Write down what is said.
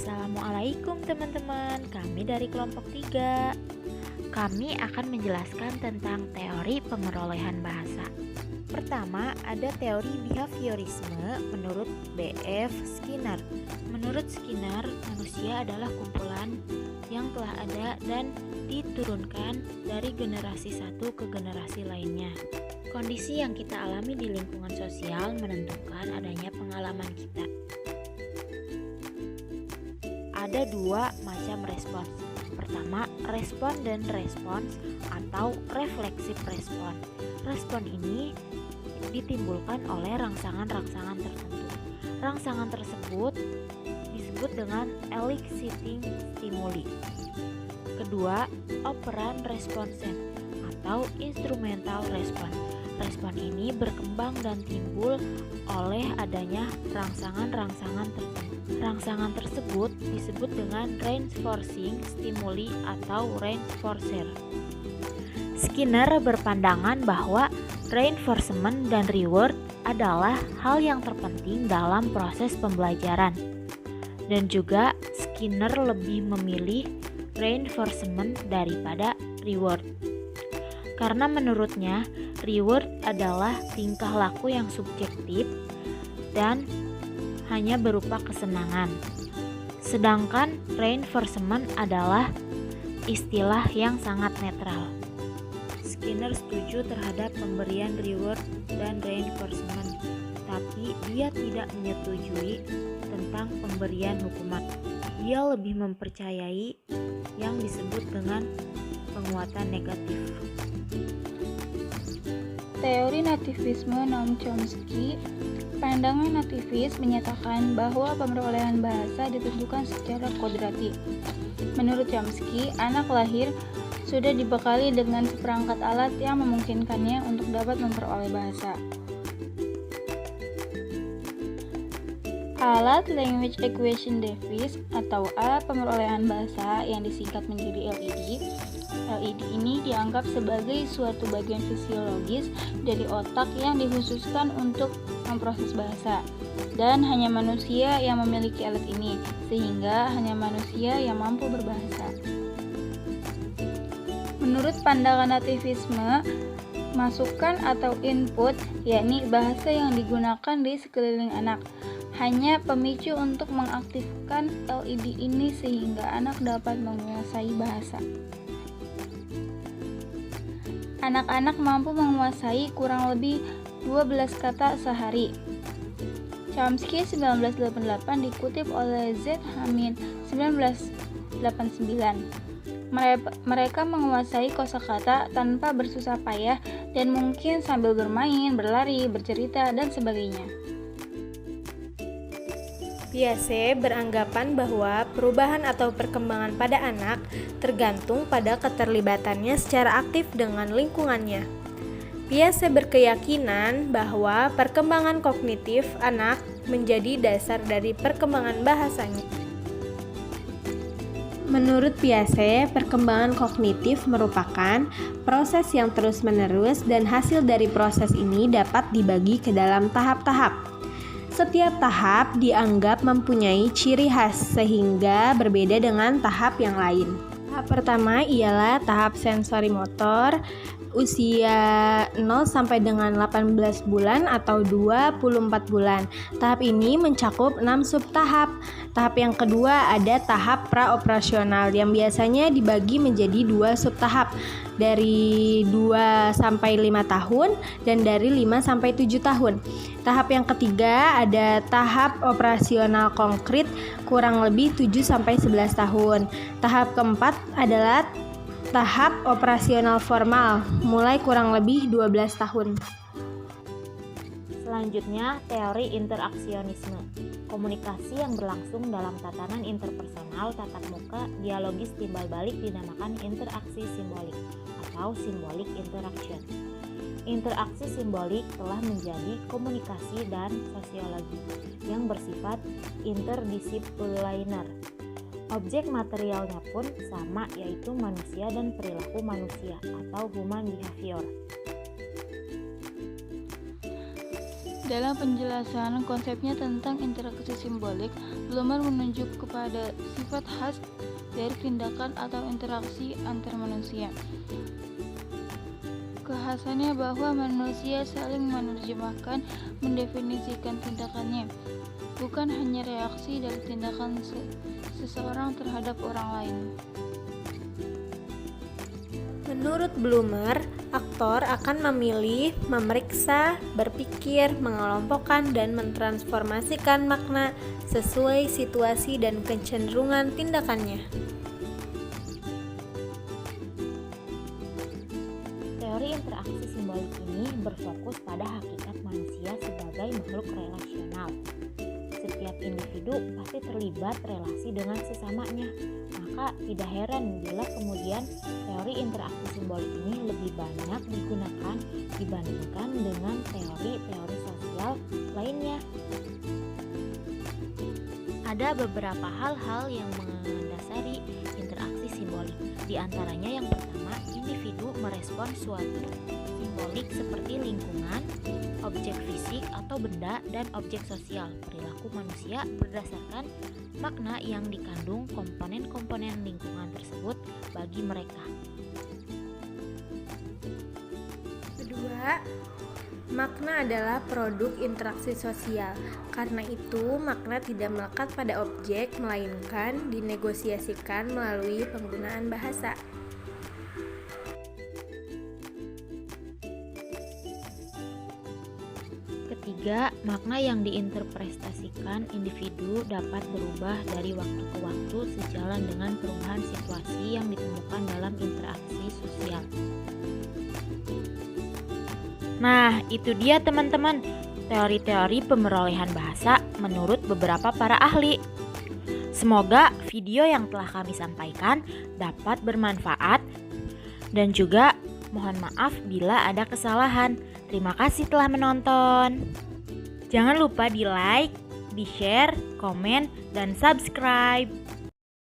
Assalamualaikum teman-teman, kami dari kelompok 3. Kami akan menjelaskan tentang teori pengerolehan bahasa. Pertama, ada teori behaviorisme menurut B.F. Skinner. Menurut Skinner, manusia adalah kumpulan yang telah ada dan diturunkan dari generasi satu ke generasi lainnya. Kondisi yang kita alami di lingkungan sosial menentukan adanya pengalaman kita. Ada dua macam respons. Pertama, respon dan respons atau refleksif respon. Respon ini ditimbulkan oleh rangsangan-rangsangan tertentu. Rangsangan tersebut disebut dengan eliciting stimuli. Kedua, operan responsen atau instrumental respon. Respon ini berkembang dan timbul oleh adanya rangsangan-rangsangan tertentu. Rangsangan tersebut disebut dengan reinforcing stimuli atau reinforcer. Skinner berpandangan bahwa reinforcement dan reward adalah hal yang terpenting dalam proses pembelajaran. Dan juga Skinner lebih memilih reinforcement daripada reward. Karena menurutnya, reward adalah tingkah laku yang subjektif dan hanya berupa kesenangan. Sedangkan reinforcement adalah istilah yang sangat netral. Skinner setuju terhadap pemberian reward dan reinforcement, tapi dia tidak menyetujui tentang pemberian hukuman. Dia lebih mempercayai yang disebut dengan penguatan negatif. Teori nativisme Noam Chomsky. Pandangan nativis menyatakan bahwa pemerolehan bahasa ditentukan secara kodrati. Menurut Chomsky, anak lahir sudah dibekali dengan seperangkat alat yang memungkinkannya untuk dapat memperoleh bahasa. Alat Language Acquisition Device atau alat pemerolehan bahasa yang disingkat menjadi LED. LED ini dianggap sebagai suatu bagian fisiologis dari otak yang dikhususkan untuk memproses bahasa. Dan hanya manusia yang memiliki alat ini, sehingga hanya manusia yang mampu berbahasa. Menurut pandangan nativisme, masukan atau input, yakni bahasa yang digunakan di sekeliling anak, hanya pemicu untuk mengaktifkan LED ini sehingga anak dapat menguasai bahasa. Anak-anak mampu menguasai kurang lebih 12 kata sehari. Chomsky 1988 dikutip oleh Z. Hamin 1989. Mereka menguasai kosakata tanpa bersusah payah dan mungkin sambil bermain, berlari, bercerita, dan sebagainya. Piaget beranggapan bahwa perubahan atau perkembangan pada anak tergantung pada keterlibatannya secara aktif dengan lingkungannya. Piaget berkeyakinan bahwa perkembangan kognitif anak menjadi dasar dari perkembangan bahasanya. Menurut Piaget, perkembangan kognitif merupakan proses yang terus-menerus dan hasil dari proses ini dapat dibagi ke dalam tahap-tahap. Setiap tahap dianggap mempunyai ciri khas sehingga berbeda dengan tahap yang lain. Tahap pertama ialah tahap sensori motor usia 0 sampai dengan 18 bulan atau 24 bulan. Tahap ini mencakup 6 subtahap. Tahap yang kedua ada tahap praoperasional yang biasanya dibagi menjadi 2 subtahap, dari 2 sampai 5 tahun dan dari 5 sampai 7 tahun. Tahap yang ketiga ada tahap operasional konkret kurang lebih 7 sampai 11 tahun. Tahap keempat adalah tahap operasional formal mulai kurang lebih 12 tahun. Selanjutnya, teori interaksionisme. Komunikasi yang berlangsung dalam tatanan interpersonal, tatap muka, dialogis, timbal balik dinamakan interaksi simbolik atau symbolic interaction. Interaksi simbolik telah menjadi komunikasi dan sosiologi yang bersifat interdisipliner. Objek materialnya pun sama, yaitu manusia dan perilaku manusia atau human behavior. Dalam penjelasan konsepnya tentang interaksi simbolik, Blumer menunjuk kepada sifat khas dari tindakan atau interaksi antar manusia. Kekhasannya bahwa manusia saling menerjemahkan, mendefinisikan tindakannya, bukan hanya reaksi dari tindakan seseorang terhadap orang lain. Menurut Blumer, aktor akan memilih, memeriksa, berpikir, mengelompokkan, dan mentransformasikan makna sesuai situasi dan kecenderungan tindakannya. Teori interaksi simbolik ini berfokus pada hakikat manusia sebagai makhluk relasional. Setiap individu pasti terlibat relasi dengan sesamanya, maka tidak heran bila kemudian teori interaksi simbolik ini lebih banyak digunakan dibandingkan dengan teori-teori sosial lainnya. Ada beberapa hal-hal yang mendasari interaksi simbolik. Di antaranya yang pertama, individu merespon suatu simbolik seperti lingkungan, objek fisik atau benda, dan objek sosial. Perilaku manusia berdasarkan makna yang dikandung komponen-komponen lingkungan tersebut bagi mereka. Kedua, makna adalah produk interaksi sosial. Karena itu, makna tidak melekat pada objek, melainkan dinegosiasikan melalui penggunaan bahasa. Ketiga, makna yang diinterpretasikan individu dapat berubah dari waktu ke waktu sejalan dengan perubahan situasi yang ditemukan dalam interaksi sosial. Nah, itu dia teman-teman, teori-teori pemerolehan bahasa menurut beberapa para ahli. Semoga video yang telah kami sampaikan dapat bermanfaat dan juga mohon maaf bila ada kesalahan. Terima kasih telah menonton. Jangan lupa di like, di share, komen, dan subscribe.